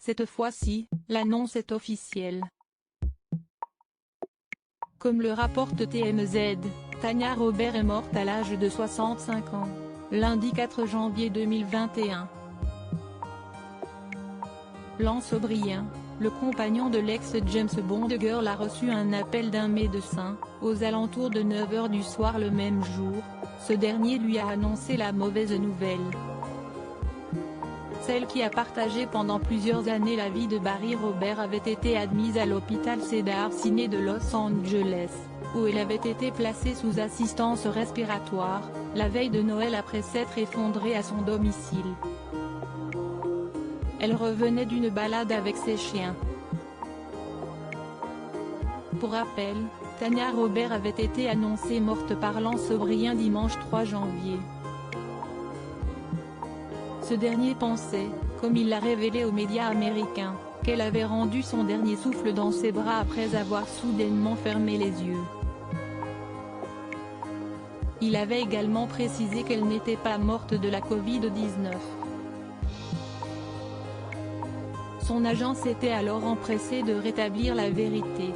Cette fois-ci, l'annonce est officielle. Comme le rapporte TMZ, Tanya Robert est morte à l'âge de 65 ans, lundi 4 janvier 2021. Lance O'Brien, le compagnon de l'ex-James Bond Girl, a reçu un appel d'un médecin, aux alentours de 9 h du soir le même jour. Ce dernier lui a annoncé la mauvaise nouvelle. Celle qui a partagé pendant plusieurs années la vie de Barry Robert avait été admise à l'hôpital Cedars-Sinai de Los Angeles, où elle avait été placée sous assistance respiratoire, la veille de Noël après s'être effondrée à son domicile. Elle revenait d'une balade avec ses chiens. Pour rappel, Tanya Robert avait été annoncée morte par Lance O'Brien dimanche 3 janvier. Ce dernier pensait, comme il l'a révélé aux médias américains, qu'elle avait rendu son dernier souffle dans ses bras après avoir soudainement fermé les yeux. Il avait également précisé qu'elle n'était pas morte de la Covid-19. Son agent s'était alors empressé de rétablir la vérité.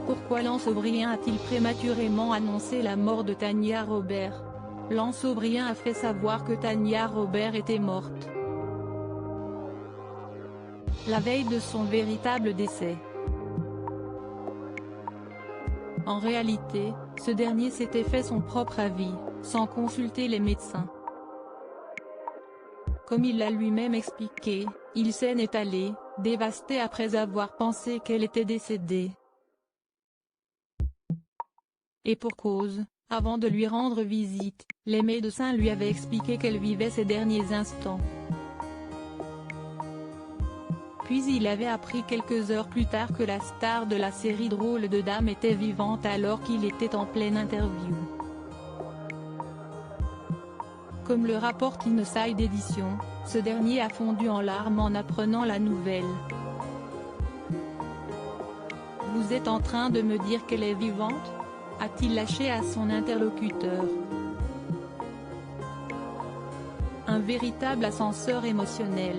Pourquoi Lance O'Brien a-t-il prématurément annoncé la mort de Tanya Robert? Lance O'Brien a fait savoir que Tanya Robert était morte la veille de son véritable décès. En réalité, ce dernier s'était fait son propre avis, sans consulter les médecins. Comme il l'a lui-même expliqué, il s'en est allé, dévasté après avoir pensé qu'elle était décédée. Et pour cause, avant de lui rendre visite, les médecins lui avaient expliqué qu'elle vivait ses derniers instants. Puis il avait appris quelques heures plus tard que la star de la série Drôle de Dame était vivante alors qu'il était en pleine interview. Comme le rapporte Inside Edition, ce dernier a fondu en larmes en apprenant la nouvelle. « Vous êtes en train de me dire qu'elle est vivante ?» a-t-il lâché à son interlocuteur. Un véritable ascenseur émotionnel.